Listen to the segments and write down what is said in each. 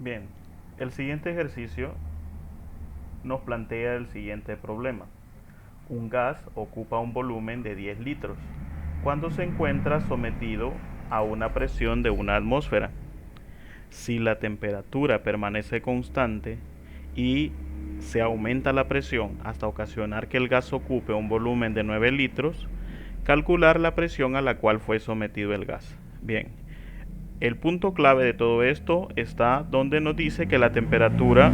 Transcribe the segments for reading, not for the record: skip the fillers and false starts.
Bien, el siguiente ejercicio nos plantea el siguiente problema. Un gas ocupa un volumen de 10 litros cuando se encuentra sometido a una presión de una atmósfera. Si la temperatura permanece constante y se aumenta la presión hasta ocasionar que el gas ocupe un volumen de 9 litros, calcular la presión a la cual fue sometido el gas. Bien, el punto clave de todo esto está donde nos dice que la temperatura,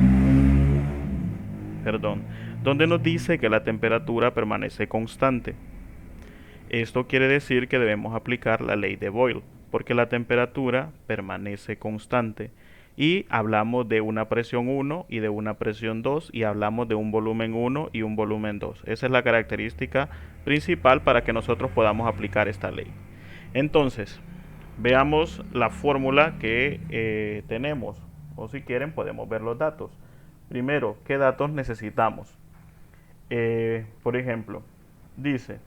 perdón, donde nos dice que la temperatura permanece constante. Esto quiere decir que debemos aplicar la ley de Boyle, porque la temperatura permanece constante. Y hablamos de una presión 1 y de una presión 2 y hablamos de un volumen 1 y un volumen 2. Esa es la característica principal para que nosotros podamos aplicar esta ley. Entonces, veamos la fórmula que tenemos, o si quieren podemos ver los datos. Primero, ¿qué datos necesitamos? Por ejemplo, dice,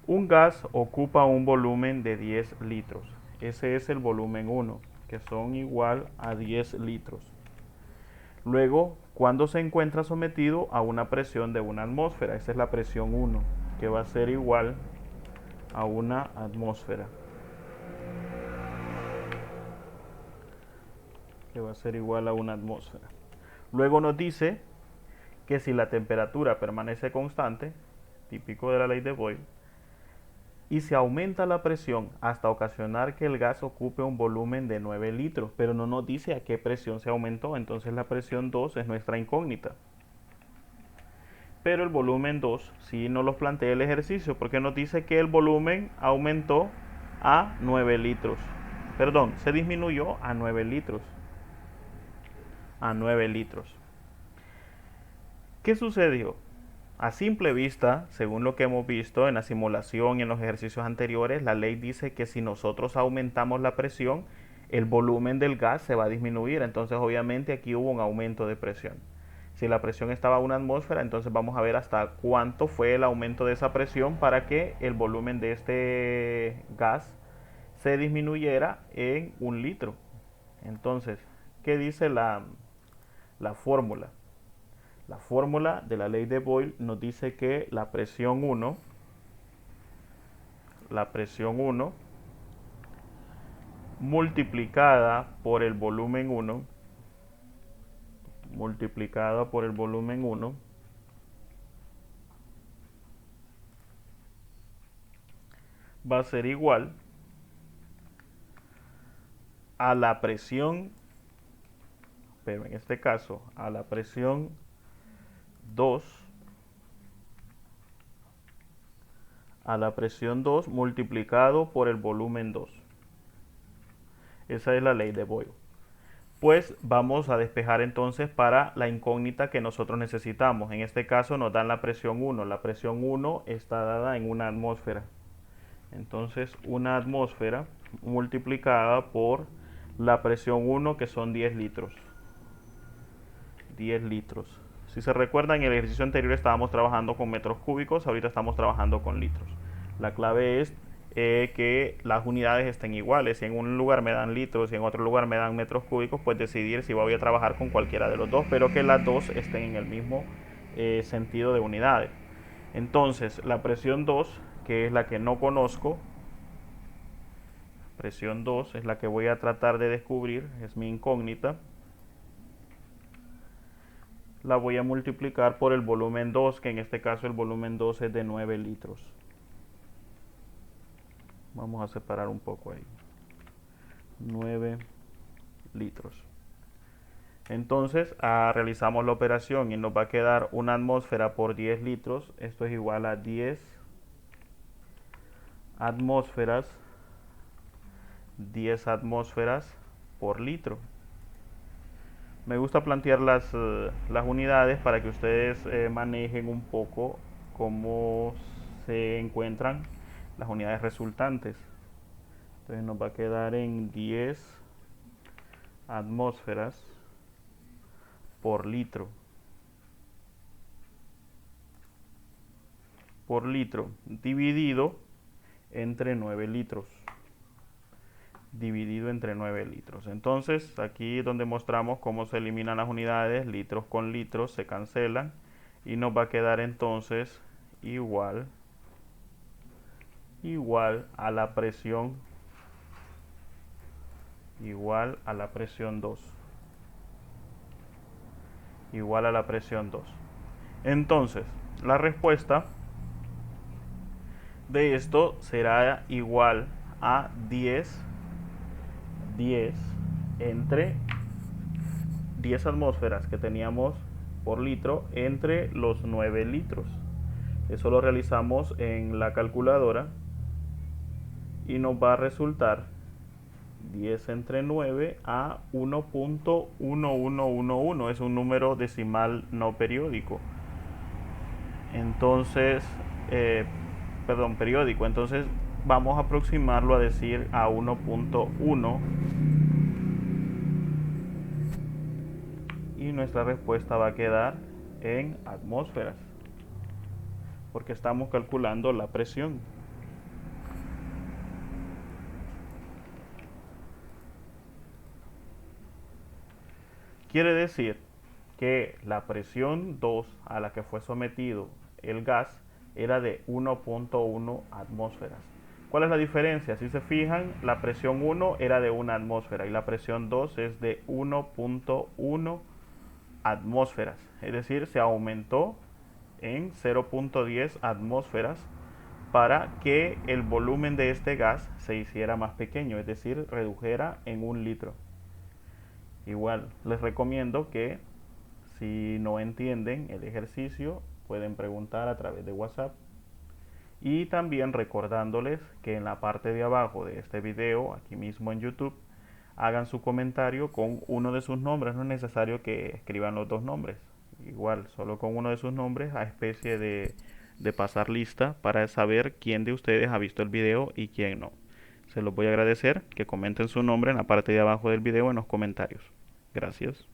un gas ocupa un volumen de 10 litros. Ese es el volumen 1, que son igual a 10 litros. Luego, cuando se encuentra sometido a una presión de una atmósfera, esa es la presión 1, que va a ser igual a una atmósfera. Que va a ser igual a una atmósfera. Luego nos dice que si la temperatura permanece constante, típico de la ley de Boyle, y se aumenta la presión hasta ocasionar que el gas ocupe un volumen de 9 litros, pero no nos dice a qué presión se aumentó, entonces la presión 2 es nuestra incógnita. Pero el volumen 2 sí nos lo plantea el ejercicio, porque nos dice que el volumen aumentó a 9 litros. Perdón, se disminuyó a 9 litros. A 9 litros. ¿Qué sucedió? A simple vista, según lo que hemos visto en la simulación y en los ejercicios anteriores, la ley dice que si nosotros aumentamos la presión, el volumen del gas se va a disminuir. Entonces, obviamente, aquí hubo un aumento de presión. Si la presión estaba a una atmósfera, entonces vamos a ver hasta cuánto fue el aumento de esa presión para que el volumen de este gas se disminuyera en 1 litro. Entonces, ¿qué dice la fórmula? La fórmula de la ley de Boyle nos dice que la presión 1 multiplicada por el volumen 1 multiplicada por el volumen 1 va a ser igual a la presión, pero en este caso a la presión 2 multiplicado por el volumen 2. Esa es la ley de Boyle. Pues vamos a despejar entonces para la incógnita que nosotros necesitamos. En este caso nos dan la presión 1. La presión 1 está dada en una atmósfera. Entonces una atmósfera multiplicada por la presión 1, que son 10 litros. 10 litros. Si se recuerdan, en el ejercicio anterior estábamos trabajando con metros cúbicos, ahorita estamos trabajando con litros. La clave es que las unidades estén iguales. Si en un lugar me dan litros y en otro lugar me dan metros cúbicos, pues decidir si voy a trabajar con cualquiera de los dos, pero que las dos estén en el mismo sentido de unidades. Entonces, la presión 2, que es la que no conozco, presión 2 es la que voy a tratar de descubrir, es mi incógnita. La voy a multiplicar por el volumen 2, que en este caso el volumen 2 es de 9 litros. Vamos a separar un poco ahí. 9 litros. Entonces realizamos la operación y nos va a quedar una atmósfera por 10 litros. Esto es igual a 10 atmósferas, 10 atmósferas por litro. Me gusta plantear las unidades para que ustedes manejen un poco cómo se encuentran las unidades resultantes. Entonces nos va a quedar en 10 atmósferas por litro dividido entre 9 litros. dividido entre 9 litros. Entonces, aquí donde mostramos cómo se eliminan las unidades, litros con litros se cancelan y nos va a quedar entonces igual a la presión 2. Igual a la presión 2. Entonces, la respuesta de esto será igual a 10 entre 10 atmósferas que teníamos por litro entre los 9 litros. Eso lo realizamos en la calculadora y nos va a resultar 10 entre 9 a 1.1111. Es un número decimal no periódico. Entonces, periódico. Entonces vamos a aproximarlo a decir a 1.1 y nuestra respuesta va a quedar en atmósferas, porque estamos calculando la presión. Quiere decir que la presión 2 a la que fue sometido el gas era de 1.1 atmósferas. ¿Cuál es la diferencia? Si se fijan, la presión 1 era de 1 atmósfera y la presión 2 es de 1.1 atmósferas. Es decir, se aumentó en 0.10 atmósferas para que el volumen de este gas se hiciera más pequeño, es decir, redujera en 1 litro. Igual, les recomiendo que si no entienden el ejercicio, pueden preguntar a través de WhatsApp. Y también recordándoles que en la parte de abajo de este video, aquí mismo en YouTube, hagan su comentario con uno de sus nombres. No es necesario que escriban los dos nombres. Igual, solo con uno de sus nombres, a especie de pasar lista para saber quién de ustedes ha visto el video y quién no. Se los voy a agradecer que comenten su nombre en la parte de abajo del video en los comentarios. Gracias.